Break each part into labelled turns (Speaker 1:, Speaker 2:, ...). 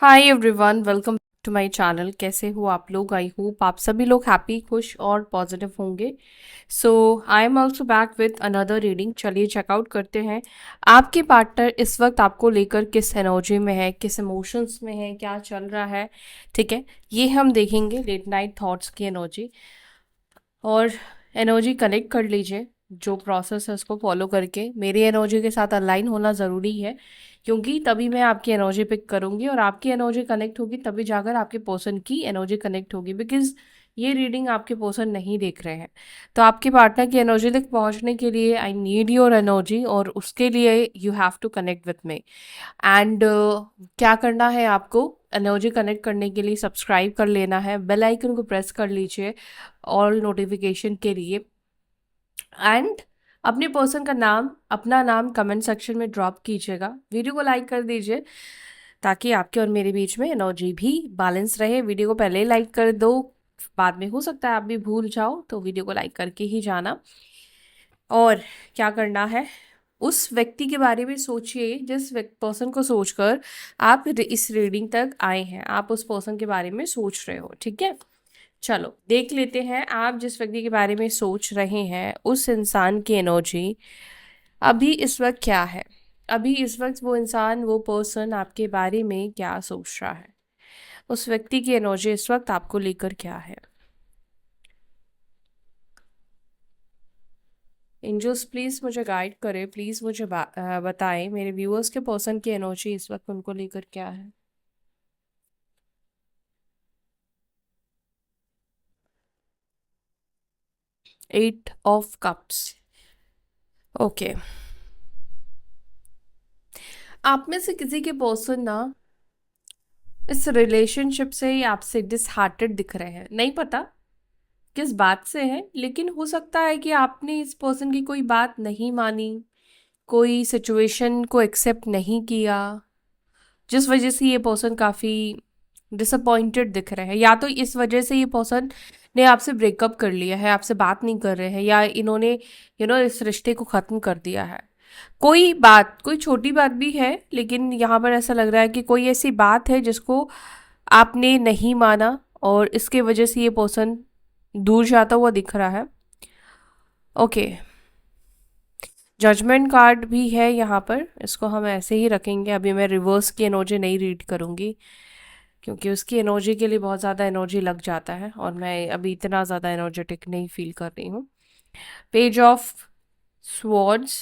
Speaker 1: Hi everyone, welcome to my channel. कैसे हो आप लोग? आई होप आप सभी लोग हैप्पी, खुश और पॉजिटिव होंगे। So I am also back with another reading. चलिए चेकआउट करते हैं आपके पार्टनर इस वक्त आपको लेकर किस एनर्जी में है, किस इमोशंस में है, क्या चल रहा है। ठीक है, ये हम देखेंगे लेट नाइट थॉट्स की एनर्जी। और एनर्जी कनेक्ट कर लीजिए। जो प्रोसेस है उसको फॉलो करके मेरी एनर्जी के साथ अलाइन होना ज़रूरी है, क्योंकि तभी मैं आपकी एनर्जी पिक करूँगी और आपकी एनर्जी कनेक्ट होगी तभी जाकर आपके पर्सन की एनर्जी कनेक्ट होगी। बिकॉज ये रीडिंग आपके पर्सन नहीं देख रहे हैं। तो आपके पार्टनर की एनर्जी तक पहुंचने के लिए आई नीड योर एनर्जी, और उसके लिए you have to connect with me. And क्या करना है आपको एनर्जी कनेक्ट करने के लिए? सब्सक्राइब कर लेना है, बेल आइकन को प्रेस कर लीजिए ऑल नोटिफिकेशन के लिए। एंड अपने पर्सन का नाम, अपना नाम कमेंट सेक्शन में ड्रॉप कीजिएगा। वीडियो को लाइक कर दीजिए ताकि आपके और मेरे बीच में एनर्जी भी बैलेंस रहे। वीडियो को पहले ही लाइक कर दो, बाद में हो सकता है आप भी भूल जाओ, तो वीडियो को लाइक करके ही जाना। और क्या करना है, उस व्यक्ति के बारे में सोचिए जिस पर्सन को सोचकर आप इस रीडिंग तक आए हैं। आप उस पर्सन के बारे में सोच रहे हो, ठीक है। चलो देख लेते हैं आप जिस व्यक्ति के बारे में सोच रहे हैं उस इंसान की एनर्जी अभी इस वक्त क्या है। अभी इस वक्त वो इंसान, वो पर्सन आपके बारे में क्या सोच रहा है। उस व्यक्ति की एनर्जी इस वक्त आपको लेकर क्या है। एंजल्स प्लीज़ मुझे गाइड करें, प्लीज़ मुझे बताएं मेरे व्यूअर्स के पर्सन की एनर्जी इस वक्त उनको लेकर क्या है। 8 ऑफ कप्स। ओके, आप में से किसी के पर्सन ना इस रिलेशनशिप से ही आपसे डिसहार्टेड दिख रहे हैं। नहीं पता किस बात से है, लेकिन हो सकता है कि आपने इस पर्सन की कोई बात नहीं मानी, कोई सिचुएशन को एक्सेप्ट नहीं किया, जिस वजह से ये पर्सन काफ़ी डिसअपॉइंटेड दिख रहे हैं। या तो इस वजह से ये पर्सन ने आपसे ब्रेकअप कर लिया है, आपसे बात नहीं कर रहे हैं, या इन्होंने इस रिश्ते को ख़त्म कर दिया है। कोई बात, कोई छोटी बात भी है, लेकिन यहाँ पर ऐसा लग रहा है कि कोई ऐसी बात है जिसको आपने नहीं माना और इसके वजह से ये पर्सन दूर जाता हुआ दिख रहा है। ओके, जजमेंट कार्ड भी है यहाँ पर, इसको हम ऐसे ही रखेंगे। अभी मैं रिवर्स की एनर्जी नहीं रीड करूँगी, क्योंकि उसकी एनर्जी के लिए बहुत ज़्यादा एनर्जी लग जाता है और मैं अभी इतना ज़्यादा एनर्जेटिक नहीं फील कर रही हूँ। Page of swords,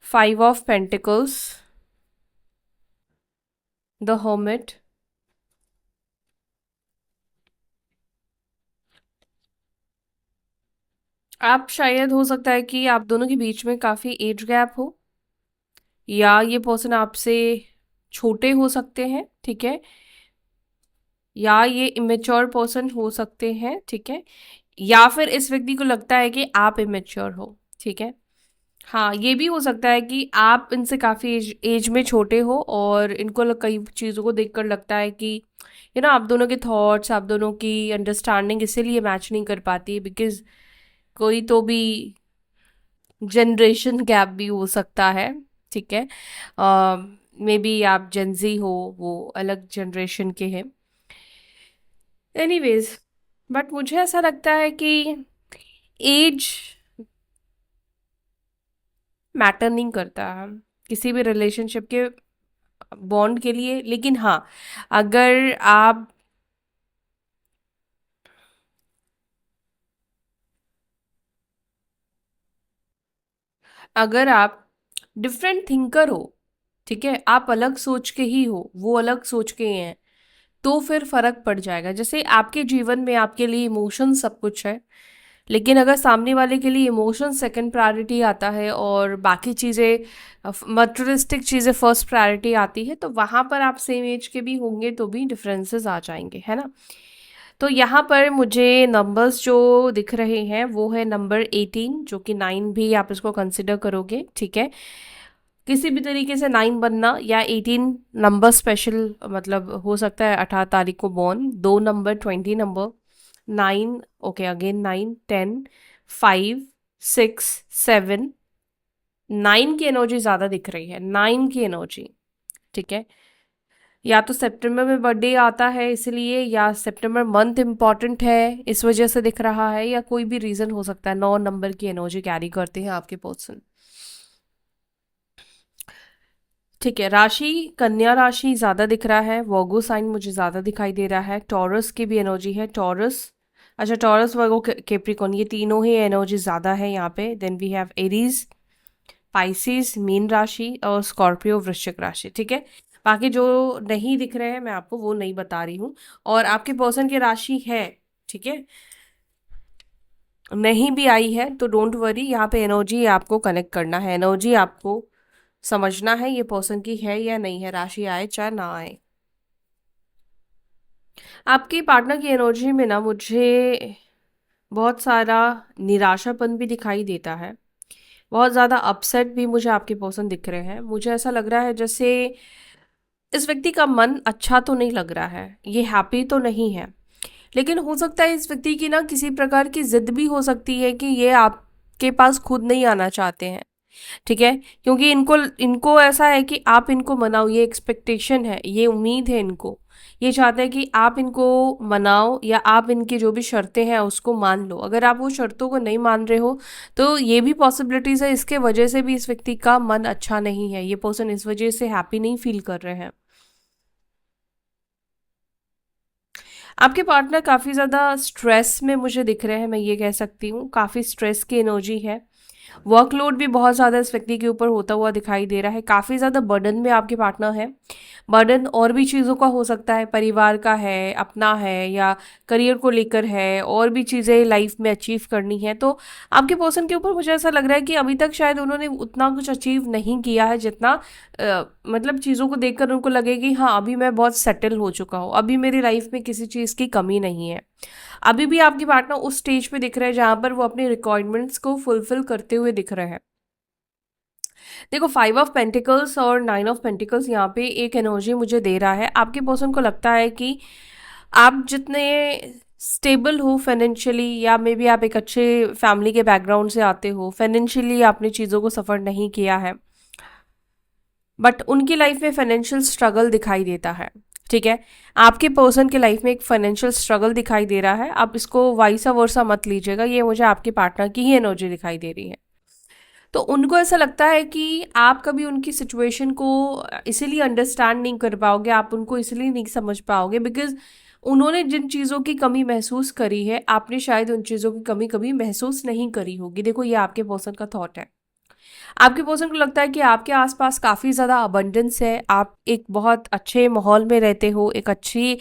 Speaker 1: 5 of pentacles, the hermit. आप शायद, हो सकता है कि आप दोनों के बीच में काफ़ी एज गैप हो, या ये पर्सन आपसे छोटे हो सकते हैं, ठीक है, या ये इमेच्योर पर्सन हो सकते हैं, ठीक है, या फिर इस व्यक्ति को लगता है कि आप इमेच्योर हो, ठीक है। हाँ, ये भी हो सकता है कि आप इनसे काफ़ी एज में छोटे हो और इनको कई चीज़ों को देखकर लगता है कि आप दोनों के थॉट्स, आप दोनों की अंडरस्टैंडिंग इसीलिए मैच नहीं कर पाती है, बिकॉज कोई तो भी जनरेशन गैप भी हो सकता है, ठीक है। मे बी आप जेंजी हो, वो अलग जनरेशन के हैं। एनीवेज, बट मुझे ऐसा लगता है कि एज मैटर नहीं करता किसी भी रिलेशनशिप के बॉन्ड के लिए। लेकिन हाँ, अगर आप अगर आप डिफरेंट थिंकर हो, ठीक है, आप अलग सोच के ही हो, वो अलग सोच के ही हैं, तो फिर फर्क पड़ जाएगा। जैसे आपके जीवन में आपके लिए इमोशन सब कुछ है, लेकिन अगर सामने वाले के लिए इमोशन सेकंड प्रायोरिटी आता है और बाकी चीज़ें, मटेरियलिस्टिक चीज़ें फर्स्ट प्रायोरिटी आती है, तो वहाँ पर आप सेम एज के भी होंगे तो भी डिफरेंसेस आ जाएंगे, है ना। तो यहाँ पर मुझे नंबर्स जो दिख रहे हैं वो है नंबर 18, जो कि 9 भी आप इसको कंसिडर करोगे, ठीक है। किसी भी तरीके से 9 बनना या 18 नंबर स्पेशल, मतलब हो सकता है 18 तारीख को born, 2 number, 20 number, 9, okay again 9, 10, 5, 6, 7। 9 की एनर्जी ज़्यादा दिख रही है, 9 की एनर्जी, ठीक है। या तो सितंबर में बर्थडे आता है इसलिए, या सितंबर मंथ इम्पॉर्टेंट है इस वजह से दिख रहा है, या कोई भी रीज़न हो सकता है। 9 नंबर की एनर्जी कैरी करते हैं आपके पर्सन। ठीक है, राशि कन्या राशि ज़्यादा दिख रहा है, वर्गो साइन मुझे ज़्यादा दिखाई दे रहा है, टॉरस की भी एनर्जी है, टॉरस, अच्छा टॉरस वर्गो कैप्रिकॉन ये तीनों ही एनर्जी ज़्यादा है यहाँ पे। Then we have Aries, Pisces मीन राशि और स्कॉर्पियो वृश्चिक राशि। ठीक है, बाकी जो नहीं दिख रहे हैं मैं आपको वो नहीं बता रही हूँ। और आपके पर्सन की राशि है, ठीक है, नहीं भी आई है तो डोंट वरी, यहाँ पे एनर्जी आपको कनेक्ट करना है, एनर्जी आपको समझना है ये पर्सन की है या नहीं है, राशि आए चाहे ना आए। आपके पार्टनर की एनर्जी में ना मुझे बहुत सारा निराशापन भी दिखाई देता है, बहुत ज़्यादा अपसेट भी मुझे आपके पर्सन दिख रहे हैं। मुझे ऐसा लग रहा है जैसे इस व्यक्ति का मन अच्छा तो नहीं लग रहा है, ये हैप्पी तो नहीं है, लेकिन हो सकता है इस व्यक्ति की ना किसी प्रकार की जिद भी हो सकती है कि ये आपके पास खुद नहीं आना चाहते हैं। ठीक है, क्योंकि इनको इनको ऐसा है कि आप इनको मनाओ, ये एक्सपेक्टेशन है, ये उम्मीद है इनको, ये चाहते हैं कि आप इनको मनाओ या आप इनकी जो भी शर्तें हैं उसको मान लो। अगर आप वो शर्तों को नहीं मान रहे हो तो ये भी पॉसिबिलिटीज है इसके वजह से भी इस व्यक्ति का मन अच्छा नहीं है, ये पर्सन इस वजह से हैप्पी नहीं फील कर रहे हैं। आपके पार्टनर काफ़ी ज़्यादा स्ट्रेस में मुझे दिख रहे हैं, मैं ये कह सकती हूँ, काफ़ी स्ट्रेस की एनर्जी है, वर्कलोड भी बहुत ज़्यादा इस व्यक्ति के ऊपर होता हुआ दिखाई दे रहा है, काफ़ी ज़्यादा बर्डन में आपके पार्टनर है। बर्डन और भी चीज़ों का हो सकता है, परिवार का है, अपना है, या करियर को लेकर है, और भी चीज़ें लाइफ में अचीव करनी है। तो आपके पर्सन के ऊपर मुझे ऐसा लग रहा है कि अभी तक शायद उन्होंने उतना कुछ अचीव नहीं किया है जितना मतलब चीज़ों को देखकर उनको लगे कि हाँ अभी मैं बहुत सेटल हो चुका हूँ, अभी मेरी लाइफ में किसी चीज़ की कमी नहीं है। अभी भी आपके पार्टनर उस स्टेज पे दिख रहे हैं जहां पर वो अपनी रिक्वायरमेंट्स को फुलफिल करते हुए दिख रहे हैं। देखो 5 ऑफ पेंटिकल्स और 9 ऑफ पेंटिकल्स यहाँ पे एक एनर्जी मुझे दे रहा है, आपके पर्सन को लगता है कि आप जितने स्टेबल हो फाइनेंशियली, या मे बी आप एक अच्छे फैमिली के बैकग्राउंड से आते हो, फाइनेंशियली आपने चीज़ों को सफ़र नहीं किया है, बट उनकी लाइफ में फाइनेंशियल स्ट्रगल दिखाई देता है। ठीक है, आपके पर्सन के लाइफ में एक फाइनेंशियल स्ट्रगल दिखाई दे रहा है, आप इसको वाइसा वर्सा मत लीजिएगा, ये मुझे आपके पार्टनर की ही एनर्जी दिखाई दे रही है। तो उनको ऐसा लगता है कि आप कभी उनकी सिचुएशन को इसीलिए अंडरस्टैंड नहीं कर पाओगे, आप उनको इसलिए नहीं समझ पाओगे बिकॉज उन्होंने जिन चीज़ों की कमी महसूस करी है आपने शायद उन चीज़ों की कमी कभी महसूस नहीं करी होगी। देखो ये आपके पर्सन का थॉट है, आपके पर्सन को लगता है कि आपके आसपास काफ़ी ज़्यादा अबंडेंस है, आप एक बहुत अच्छे माहौल में रहते हो, एक अच्छी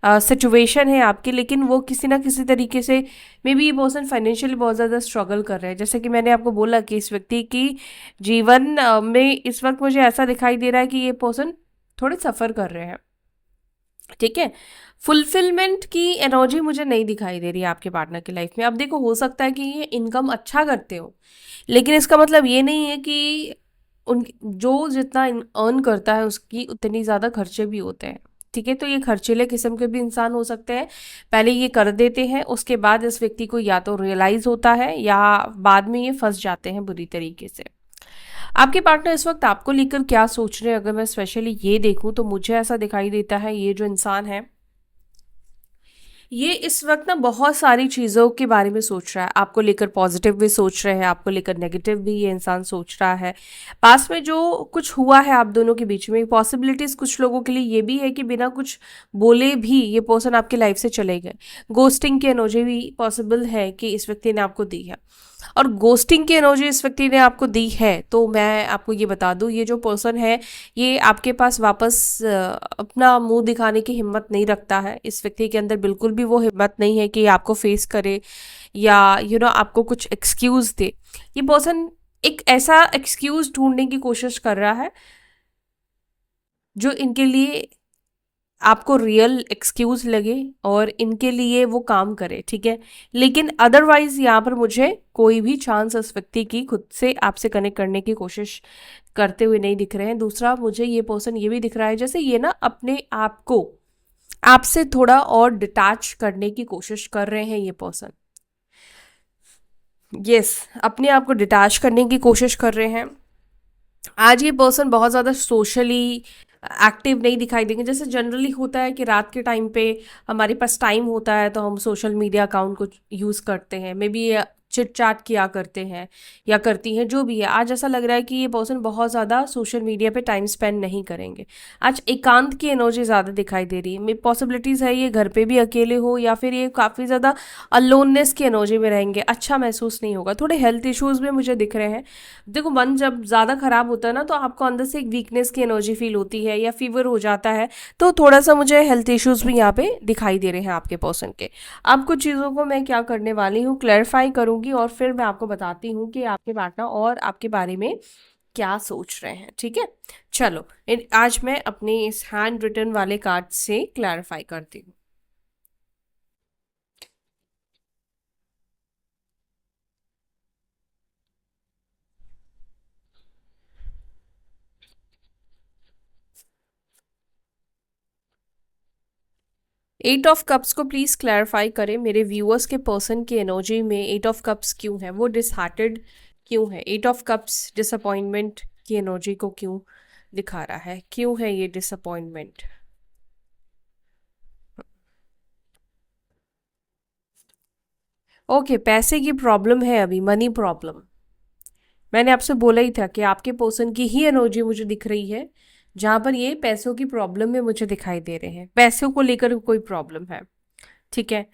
Speaker 1: सिचुएशन है आपकी, लेकिन वो किसी ना किसी तरीके से मे बी ये पर्सन फाइनेंशियली बहुत ज़्यादा स्ट्रगल कर रहे हैं। जैसे कि मैंने आपको बोला कि इस व्यक्ति की जीवन में इस वक्त मुझे ऐसा दिखाई दे रहा है कि ये पर्सन थोड़े सफ़र कर रहे हैं। ठीक है, फुलफिलमेंट की एनर्जी मुझे नहीं दिखाई दे रही है आपके पार्टनर की लाइफ में। अब देखो हो सकता है कि ये इनकम अच्छा करते हो, लेकिन इसका मतलब ये नहीं है कि उन जो जितना अर्न करता है उसकी उतनी ज़्यादा खर्चे भी होते हैं। ठीक है, तो ये खर्चीले किस्म के भी इंसान हो सकते हैं, पहले ये कर देते हैं उसके बाद इस व्यक्ति को या तो रियलाइज़ होता है या बाद में ये फंस जाते हैं बुरी तरीके से। आपके पार्टनर इस वक्त आपको लेकर क्या सोच रहे हैं, अगर मैं स्पेशली ये देखूं तो मुझे ऐसा दिखाई देता है ये जो इंसान है ये इस वक्त ना बहुत सारी चीज़ों के बारे में सोच रहा है, आपको लेकर पॉजिटिव भी सोच रहे हैं, आपको लेकर नेगेटिव भी ये इंसान सोच रहा है। पास में जो कुछ हुआ है आप दोनों के बीच में, पॉसिबिलिटीज़ कुछ लोगों के लिए ये भी है कि बिना कुछ बोले भी ये पर्सन आपकी लाइफ से चले गए। गोस्टिंग की एनर्जी भी पॉसिबल है कि इस व्यक्ति ने आपको दी है, और गोस्टिंग की एनर्जी इस व्यक्ति ने आपको दी है तो मैं आपको ये बता दूं ये जो पर्सन है ये आपके पास वापस अपना मुंह दिखाने की हिम्मत नहीं रखता है। इस व्यक्ति के अंदर बिल्कुल भी वो हिम्मत नहीं है कि आपको फेस करे या आपको कुछ एक्सक्यूज़ दे। ये पर्सन एक ऐसा एक्सक्यूज़ ढूंढने की कोशिश कर रहा है जो इनके लिए आपको रियल एक्सक्यूज़ लगे और इनके लिए वो काम करे। ठीक है, लेकिन अदरवाइज यहाँ पर मुझे कोई भी चांस उस व्यक्ति की खुद से आपसे कनेक्ट करने की कोशिश करते हुए नहीं दिख रहे हैं। दूसरा मुझे ये पर्सन ये भी दिख रहा है जैसे ये ना अपने आप को आपसे थोड़ा और डिटैच करने की कोशिश कर रहे हैं ये पर्सन। यस, अपने आप को डिटैच करने की कोशिश कर रहे हैं। आज ये पर्सन बहुत ज़्यादा सोशली एक्टिव नहीं दिखाई देंगे। जैसे जनरली होता है कि रात के टाइम पे हमारे पास टाइम होता है तो हम सोशल मीडिया अकाउंट को यूज़ करते हैं, मे बी चिट चैट किया करते हैं या करती हैं, जो भी है। आज ऐसा लग रहा है कि ये पर्सन बहुत ज़्यादा सोशल मीडिया पे टाइम स्पेंड नहीं करेंगे। आज एकांत की एनर्जी ज़्यादा दिखाई दे रही है। मे पॉसिबिलिटीज़ है ये घर पे भी अकेले हो, या फिर ये काफ़ी ज़्यादा अलोननेस की एनर्जी में रहेंगे, अच्छा महसूस नहीं होगा। थोड़े हेल्थ इश्यूज भी मुझे दिख रहे हैं। देखो, मन जब ज़्यादा खराब होता है ना, तो आपको अंदर से एक वीकनेस की एनर्जी फील होती है या फीवर हो जाता है, तो थोड़ा सा मुझे हेल्थ इश्यूज भी यहाँ पे दिखाई दे रहे हैं आपके पर्सन के। अब कुछ चीज़ों को मैं क्या करने वाली हूँ, क्लैरिफाई करूंगी और फिर मैं आपको बताती हूँ कि आपके पार्टनर और आपके बारे में क्या सोच रहे हैं, ठीक है। चलो, आज मैं अपने इस हैंड रिटन वाले कार्ड से क्लैरिफाई करती हूँ। 8 ऑफ कप्स को प्लीज क्लैरिफाई करें। मेरे व्यूअर्स के पर्सन की एनर्जी में 8 ऑफ कप्स क्यों है, वो डिसहार्टेड क्यों है? 8 ऑफ कप्स डिसअपॉइंटमेंट की एनर्जी को क्यों दिखा रहा है? क्यों है ये डिसअपॉइंटमेंट? ओके, पैसे की प्रॉब्लम है अभी, मनी प्रॉब्लम। मैंने आपसे बोला ही था कि आपके पर्सन की ही एनर्जी मुझे दिख रही है, जहां पर ये पैसों की प्रॉब्लम में मुझे दिखाई दे रहे हैं। पैसों को लेकर कोई प्रॉब्लम है, ठीक है।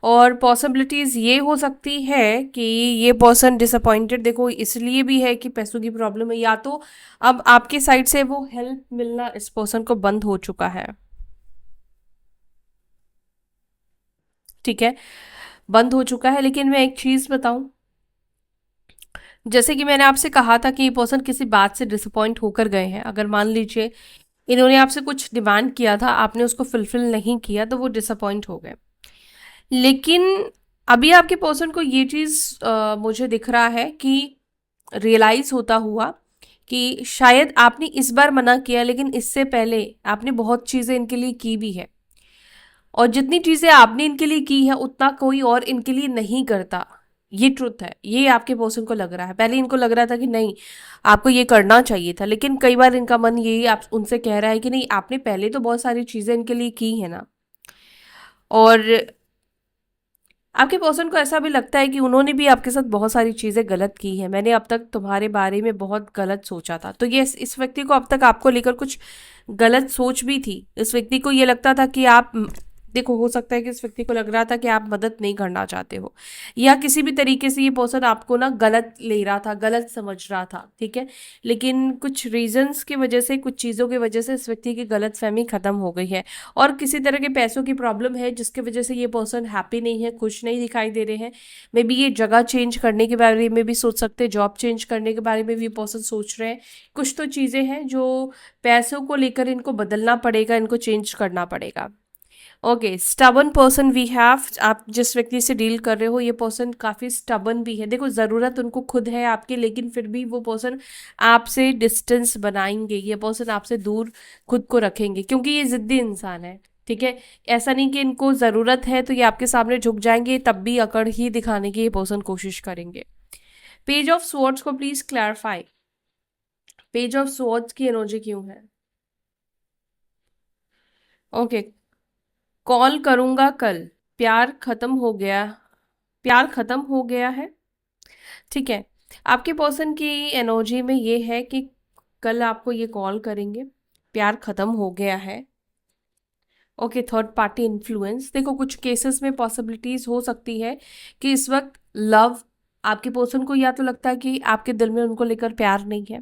Speaker 1: और पॉसिबिलिटीज ये हो सकती है कि ये पर्सन डिसअपॉइंटेड, देखो, इसलिए भी है कि पैसों की प्रॉब्लम है, या तो अब आपके साइड से वो हेल्प मिलना इस पर्सन को बंद हो चुका है, ठीक है, बंद हो चुका है। लेकिन मैं एक चीज बताऊं, जैसे कि मैंने आपसे कहा था कि ये पर्सन किसी बात से डिसअपॉइंट होकर गए हैं। अगर मान लीजिए इन्होंने आपसे कुछ डिमांड किया था, आपने उसको फुलफिल नहीं किया, तो वो डिसअपॉइंट हो गए। लेकिन अभी आपके पर्सन को ये चीज़ मुझे दिख रहा है कि रियलाइज होता हुआ कि शायद आपने इस बार मना किया, लेकिन इससे पहले आपने बहुत चीज़ें इनके लिए की भी है, और जितनी चीज़ें आपने इनके लिए की है उतना कोई और इनके लिए नहीं करता। ये ट्रुथ है, ये आपके पर्सन को लग रहा है। पहले इनको लग रहा था कि नहीं, आपको ये करना चाहिए था, लेकिन कई बार इनका मन यही आप उनसे कह रहा है कि नहीं, आपने पहले तो बहुत सारी चीज़ें इनके लिए की है ना। और आपके पर्सन को ऐसा भी लगता है कि उन्होंने भी आपके साथ बहुत सारी चीज़ें गलत की हैं। मैंने अब तक तुम्हारे बारे में बहुत गलत सोचा था, तो ये इस व्यक्ति को अब तक आपको लेकर कुछ गलत सोच भी थी। इस व्यक्ति को ये लगता था कि आप, देखो, हो सकता है कि इस व्यक्ति को लग रहा था कि आप मदद नहीं करना चाहते हो, या किसी भी तरीके से ये पर्सन आपको ना गलत ले रहा था, गलत समझ रहा था, ठीक है। लेकिन कुछ रीजंस की वजह से, कुछ चीज़ों की वजह से इस व्यक्ति की गलत फहमी खत्म हो गई है। और किसी तरह के पैसों की प्रॉब्लम है जिसकी वजह से ये पर्सन हैप्पी नहीं है, खुश नहीं दिखाई दे रहे हैं। मे बी ये जगह चेंज करने के बारे में भी सोच सकते हैं, जॉब चेंज करने के बारे में भी पर्सन सोच रहे हैं। कुछ तो चीज़ें हैं जो पैसों को लेकर इनको बदलना पड़ेगा, इनको चेंज करना पड़ेगा। Okay, stubborn person we have. आप जिस व्यक्ति से डील कर रहे हो, ये पर्सन काफ़ी स्टबन भी है। देखो, ज़रूरत उनको खुद है आपकी, लेकिन फिर भी वो पर्सन आपसे डिस्टेंस बनाएंगे, ये पर्सन आपसे दूर खुद को रखेंगे, क्योंकि ये ज़िद्दी इंसान है, ठीक है। ऐसा नहीं कि इनको ज़रूरत है तो ये आपके सामने झुक जाएंगे, तब भी अकड़ ही दिखाने की ये पर्सन कोशिश करेंगे। पेज ऑफ स्वॉर्ड्स को please clarify. Page of swords की एनर्जी क्यों है? ओके, कॉल करूँगा कल, प्यार खत्म हो गया, प्यार खत्म हो गया है, ठीक है। आपके पर्सन की एनर्जी में ये है कि कल आपको ये कॉल करेंगे, प्यार खत्म हो गया है। Okay, third party influence. देखो, कुछ केसेस में पॉसिबिलिटीज हो सकती है कि इस वक्त लव, आपके पर्सन को या तो लगता है कि आपके दिल में उनको लेकर प्यार नहीं है,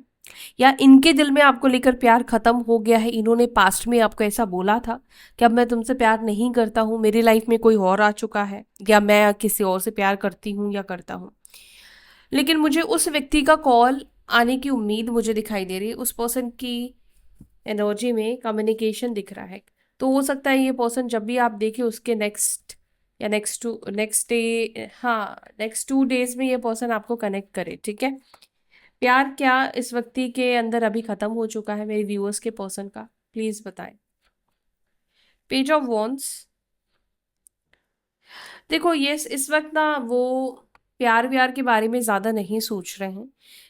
Speaker 1: या इनके दिल में आपको लेकर प्यार खत्म हो गया है। इन्होंने पास्ट में आपको ऐसा बोला था कि अब मैं तुमसे प्यार नहीं करता हूँ, मेरी लाइफ में कोई और आ चुका है, या मैं किसी और से प्यार करती हूँ या करता हूँ। लेकिन मुझे उस व्यक्ति का कॉल आने की उम्मीद मुझे दिखाई दे रही है। उस पर्सन की एनर्जी में कम्युनिकेशन दिख रहा है। तो हो सकता है ये पर्सन जब भी आप देखें उसके नेक्स्ट या नेक्स्ट डे, हाँ, नेक्स्ट 2 डेज में ये पर्सन आपको कनेक्ट करे, ठीक है। प्यार क्या इस व्यक्ति के अंदर अभी खत्म हो चुका है मेरे व्यूअर्स के पर्सन का? प्लीज बताएं। Page of wands. देखो, ये इस वक्त ना वो प्यार व्यार के बारे में ज़्यादा नहीं सोच रहे हैं।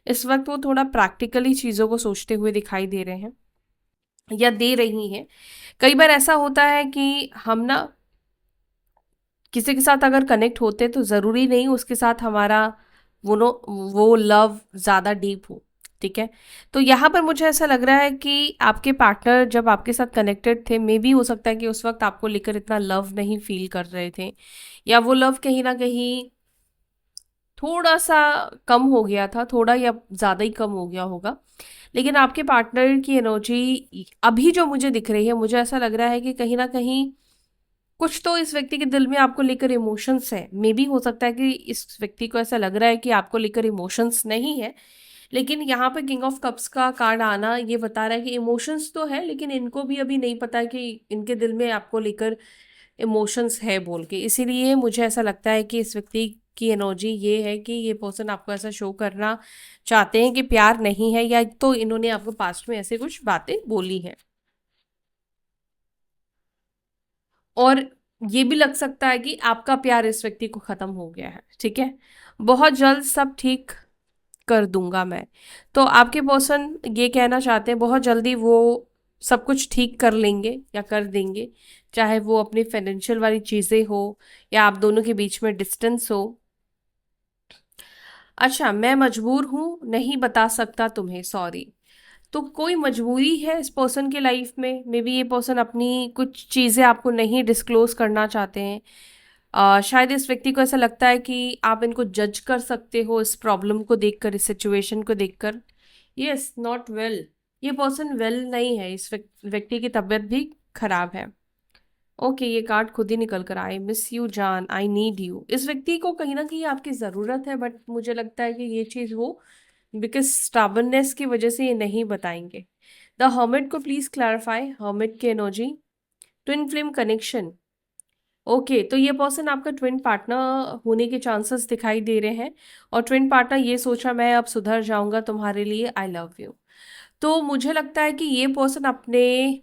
Speaker 1: इस वक्त वो थोड़ा प्रैक्टिकली चीज़ों को सोचते हुए दिखाई दे रहे हैं। या दे रही हैं। कई बार ऐसा होता है कि हम ना किसी के साथ अगर कनेक्ट होते हैं तो ज़रूरी नहीं उसके साथ हमारा वो लव ज़्यादा डीप हो। ठीक है। तो यहाँ पर मुझे ऐसा लग रहा है कि आपके पार्टनर जब आपके साथ कनेक्टेड थे, मे बी हो सकता है कि उस वक्त आपको लेकर इतना लव नहीं फील कर रहे थे, या वो लव कहीं ना कहीं थोड़ा सा कम हो गया था, थोड़ा या ज़्यादा ही कम हो गया होगा। लेकिन आपके पार्टनर की एनर्जी अभी जो मुझे दिख रही है, मुझे ऐसा लग रहा है कि कहीं ना कहीं कुछ तो इस व्यक्ति के दिल में आपको लेकर इमोशंस है। मे बी हो सकता है कि इस व्यक्ति को ऐसा लग रहा है कि आपको लेकर इमोशंस नहीं है, लेकिन यहाँ पे किंग ऑफ कप्स का कार्ड आना ये बता रहा है कि इमोशंस तो है, लेकिन इनको भी अभी नहीं पता कि इनके दिल में आपको लेकर इमोशंस है बोल के। इसीलिए मुझे ऐसा लगता है कि इस व्यक्ति की एनर्जी ये है कि ये पर्सन आपको ऐसा शो करना चाहते हैं कि प्यार नहीं है, या तो इन्होंने आपको पास्ट में ऐसे कुछ बातें बोली हैं। और ये भी लग सकता है कि आपका प्यार इस व्यक्ति को खत्म हो गया है। ठीक है। बहुत जल्द सब ठीक कर दूंगा मैं। तो आपके पर्सन ये कहना चाहते हैं बहुत जल्दी वो सब कुछ ठीक कर लेंगे या कर देंगे, चाहे वो अपनी फाइनेंशियल वाली चीज़ें हो या आप दोनों के बीच में डिस्टेंस हो। अच्छा, मैं मजबूर हूँ, नहीं बता सकता तुम्हें, सॉरी। तो कोई मजबूरी है इस पर्सन के लाइफ में। मे बी ये पर्सन अपनी कुछ चीज़ें आपको नहीं डिस्क्लोज करना चाहते हैं। शायद इस व्यक्ति को ऐसा लगता है कि आप इनको जज कर सकते हो इस प्रॉब्लम को देखकर, इस सिचुएशन को देखकर। Yes, not well. ये पर्सन वेल नहीं है, इस व्यक्ति की तबीयत भी खराब है। ओके, ये कार्ड खुद ही निकल कर आए, मिस यू जान, आई नीड यू। इस व्यक्ति को कहीं ना कहीं आपकी ज़रूरत है, बट मुझे लगता है कि ये चीज़ वो बिकॉज स्टाबरनेस की वजह से ये नहीं बताएंगे। द हर्मिट को प्लीज क्लैरिफाई, हर्मिट की energy. Twin flame connection. Okay, तो ये पर्सन आपका ट्विन पार्टनर होने के चांसेस दिखाई दे रहे हैं, और ट्विन पार्टनर ये सोचा मैं अब सुधर जाऊंगा तुम्हारे लिए, आई लव यू। तो मुझे लगता है कि ये पर्सन अपने,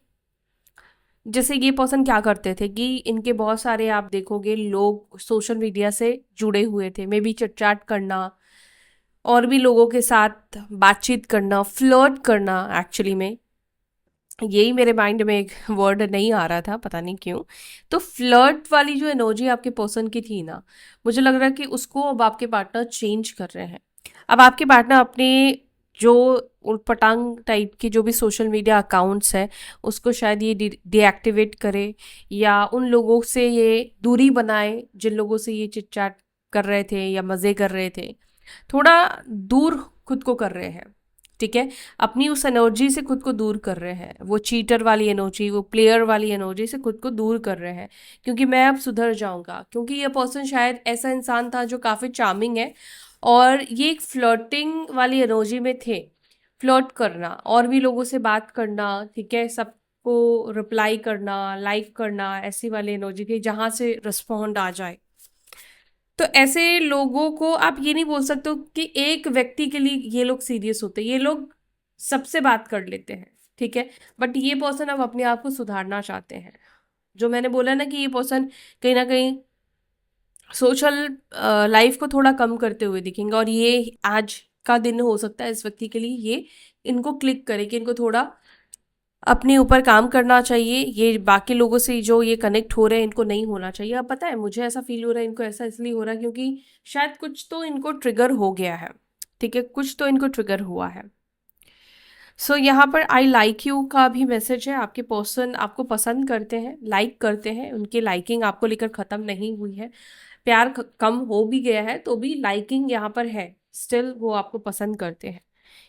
Speaker 1: जैसे ये पर्सन क्या करते थे कि इनके बहुत सारे आप देखोगे लोग सोशल मीडिया से जुड़े हुए थे, मे बी चिट चैट करना और भी लोगों के साथ बातचीत करना, फ्लर्ट करना। एक्चुअली में यही मेरे माइंड में एक वर्ड नहीं आ रहा था, पता नहीं क्यों। तो फ्लर्ट वाली जो एनर्जी आपके पर्सन की थी ना, मुझे लग रहा है कि उसको अब आपके पार्टनर चेंज कर रहे हैं। अब आपके पार्टनर अपने जो उटपटांग टाइप के जो भी सोशल मीडिया अकाउंट्स हैं उसको शायद ये डीएक्टिवेट करे, या उन लोगों से ये दूरी बनाए जिन लोगों से ये चिट चैट कर रहे थे या मज़े कर रहे थे। थोड़ा दूर खुद को कर रहे हैं। ठीक है। अपनी उस एनर्जी से खुद को दूर कर रहे हैं, वो चीटर वाली एनर्जी, वो प्लेयर वाली एनर्जी से खुद को दूर कर रहे हैं, क्योंकि मैं अब सुधर जाऊंगा। क्योंकि ये पर्सन शायद ऐसा इंसान था जो काफ़ी चार्मिंग है, और ये एक फ्लर्टिंग वाली एनर्जी में थे। फ्लर्ट करना, और भी लोगों से बात करना, ठीक है, सबको रिप्लाई करना, लाइक करना, ऐसी वाली एनर्जी थी जहाँ से रिस्पॉन्ड आ जाए। तो ऐसे लोगों को आप ये नहीं बोल सकते हो कि एक व्यक्ति के लिए ये लोग सीरियस होते हैं, ये लोग सबसे बात कर लेते हैं। ठीक है। बट ये पर्सन अब अपने आप को सुधारना चाहते हैं। जो मैंने बोला ना कि ये पर्सन कहीं ना कहीं सोशल लाइफ को थोड़ा कम करते हुए दिखेंगे, और ये आज का दिन हो सकता है इस व्यक्ति के लिए ये इनको क्लिक करे कि इनको थोड़ा अपने ऊपर काम करना चाहिए। ये बाकी लोगों से जो ये कनेक्ट हो रहे हैं इनको नहीं होना चाहिए। अब पता है मुझे ऐसा फील हो रहा है, इनको ऐसा इसलिए हो रहा है क्योंकि शायद कुछ तो इनको ट्रिगर हो गया है। ठीक है, कुछ तो इनको ट्रिगर हुआ है। सो यहाँ पर आई लाइक यू का भी मैसेज है। आपके पर्सन आपको पसंद करते हैं, लाइक करते हैं, उनकी लाइकिंग आपको लेकर ख़त्म नहीं हुई है। प्यार कम हो भी गया है तो भी लाइकिंग यहाँ पर है, स्टिल वो आपको पसंद करते हैं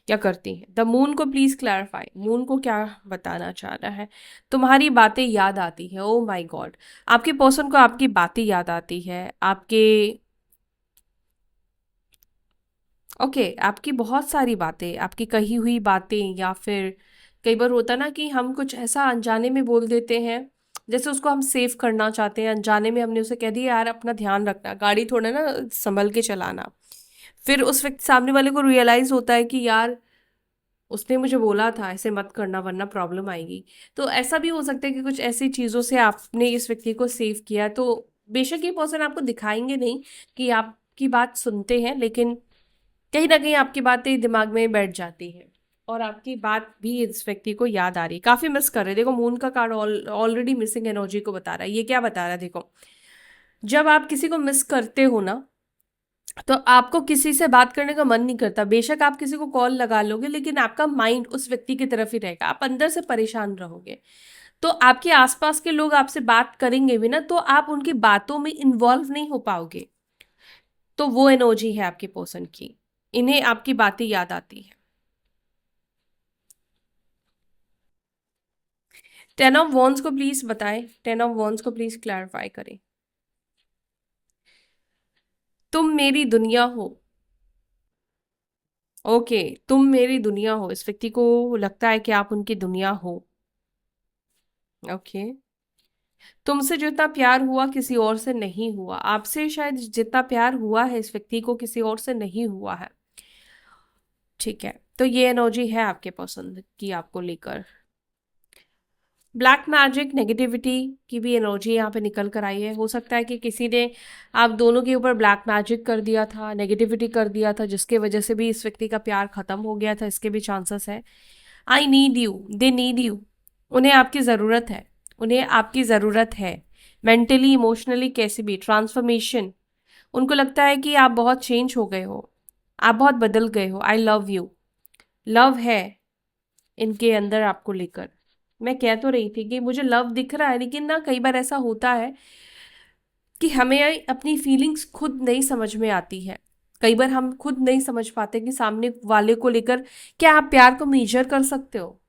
Speaker 1: या करती हैं। द मून को प्लीज क्लैरिफाई, मून को क्या बताना चाह रहा है। तुम्हारी बातें याद आती है, ओ माय गॉड। आपके पर्सन को आपकी बातें याद आती है, आपके ओके आपकी बहुत सारी बातें, आपकी कही हुई बातें, या फिर कई बार होता ना कि हम कुछ ऐसा अनजाने में बोल देते हैं, जैसे उसको हम सेव करना चाहते हैं, अनजाने में हमने उसे कह दिया यार अपना ध्यान रखना, गाड़ी थोड़ा ना संभल के चलाना। फिर उस व्यक्ति सामने वाले को रियलाइज होता है कि यार उसने मुझे बोला था ऐसे मत करना वरना प्रॉब्लम आएगी। तो ऐसा भी हो सकता है कि कुछ ऐसी चीज़ों से आपने इस व्यक्ति को सेव किया। तो बेशक ये पर्सन आपको दिखाएंगे नहीं कि आपकी बात सुनते हैं, लेकिन कहीं ना कहीं आपकी बातें दिमाग में बैठ जाती हैं, और आपकी बात भी इस व्यक्ति को याद आ रही है, काफी मिस कर रहे हैं। देखो मून का कार्ड ऑलरेडी मिसिंग एनर्जी को बता रहा है। ये क्या बता रहा है, देखो जब आप किसी को मिस करते हो ना, तो आपको किसी से बात करने का मन नहीं करता। बेशक आप किसी को कॉल लगा लोगे, लेकिन आपका माइंड उस व्यक्ति की तरफ ही रहेगा, आप अंदर से परेशान रहोगे। तो आपके आसपास के लोग आपसे बात करेंगे भी ना, तो आप उनकी बातों में इन्वॉल्व नहीं हो पाओगे। तो वो एनर्जी है आपके पर्सन की, इन्हें आपकी बातें याद आती है। 10 ऑफ वॉन्ड्स को प्लीज बताएं, 10 ऑफ वॉन्ड्स को प्लीज क्लैरिफाई करें। तुम मेरी दुनिया हो। ओके, तुम मेरी दुनिया हो, इस व्यक्ति को लगता है कि आप उनकी दुनिया हो। ओके, तुमसे जितना प्यार हुआ किसी और से नहीं हुआ, आपसे शायद जितना प्यार हुआ है इस व्यक्ति को किसी और से नहीं हुआ है। ठीक है, तो ये एनर्जी है आपके पसंद की आपको लेकर। ब्लैक मैजिक नेगेटिविटी की भी एनर्जी यहाँ पे निकल कर आई है। हो सकता है कि किसी ने आप दोनों के ऊपर ब्लैक मैजिक कर दिया था, नेगेटिविटी कर दिया था, जिसके वजह से भी इस व्यक्ति का प्यार खत्म हो गया था, इसके भी चांसेस है। I need you, they need you, उन्हें आपकी ज़रूरत है, उन्हें आपकी ज़रूरत है। मेंटली इमोशनली कैसे भी ट्रांसफॉर्मेशन, उनको लगता है कि आप बहुत चेंज हो गए हो, आप बहुत बदल गए हो। आई लव यू, लव है इनके अंदर आपको लेकर। मैं कह तो रही थी कि मुझे लव दिख रहा है, लेकिन ना कई बार ऐसा होता है कि हमें अपनी फीलिंग्स खुद नहीं समझ में आती है। कई बार हम खुद नहीं समझ पाते कि सामने वाले को लेकर क्या आप प्यार को मेजर कर सकते हो,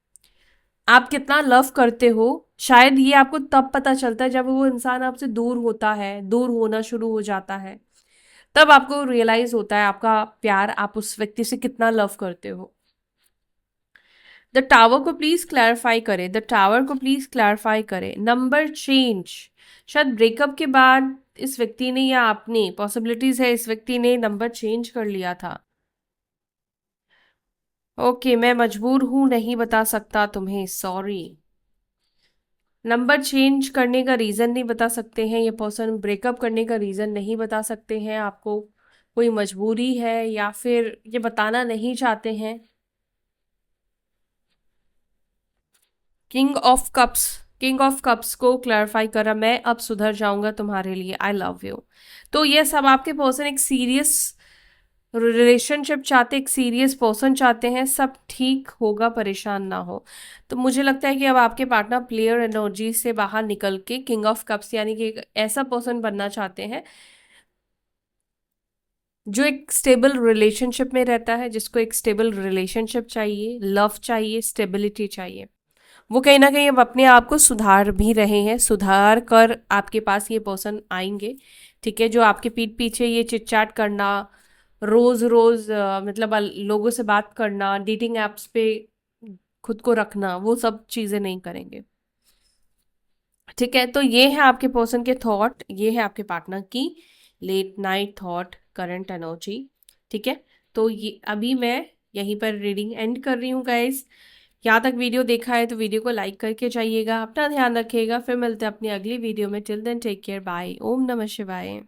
Speaker 1: आप कितना लव करते हो। शायद ये आपको तब पता चलता है जब वो इंसान आपसे दूर होता है, दूर होना शुरू हो जाता है, तब आपको रियलाइज होता है आपका प्यार, आप उस व्यक्ति से कितना लव करते हो। द टावर को प्लीज क्लैरिफाई करें, द टावर को प्लीज क्लैरिफाई करें। नंबर चेंज, शायद ब्रेकअप के बाद इस व्यक्ति ने या आपने, पॉसिबिलिटीज है इस व्यक्ति ने नंबर चेंज कर लिया था। ओके, मैं मजबूर हूं नहीं बता सकता तुम्हें, सॉरी। नंबर चेंज करने का रीज़न नहीं बता सकते हैं ये पर्सन, ब्रेकअप करने का रीज़न नहीं बता सकते हैं आपको, कोई मजबूरी है या फिर ये बताना नहीं चाहते हैं। King of cups, king of cups को क्लैरिफाई करा, मैं अब सुधर जाऊंगा तुम्हारे लिए, आई लव यू। तो ये सब आपके पर्सन एक सीरियस रिलेशनशिप चाहते, एक सीरियस पर्सन चाहते हैं, सब ठीक होगा, परेशान ना हो। तो मुझे लगता है कि अब आपके पार्टनर प्लेयर एनर्जी से बाहर निकल के किंग ऑफ कप्स यानी कि एक ऐसा पर्सन बनना चाहते हैं जो एक स्टेबल रिलेशनशिप में रहता है, जिसको एक स्टेबल रिलेशनशिप चाहिए, लव चाहिए, स्टेबिलिटी चाहिए। वो कहीं ना कहीं अब अपने आप को सुधार भी रहे हैं, सुधार कर आपके पास ये पर्सन आएंगे। ठीक है, जो आपके पीठ पीछे ये चिट चैट करना, रोज रोज मतलब लोगों से बात करना, डेटिंग एप्स पे खुद को रखना, वो सब चीजें नहीं करेंगे। ठीक है, तो ये है आपके पर्सन के थॉट, ये है आपके पार्टनर की late night thought, current energy. ठीक है, तो ये अभी मैं यहीं पर रीडिंग एंड कर रही हूँ गाइस। यहाँ तक वीडियो देखा है तो वीडियो को लाइक करके जाइएगा, अपना ध्यान रखिएगा, फिर मिलते हैं अपनी अगली वीडियो में। Till then take care, bye, ओम नमः शिवाय।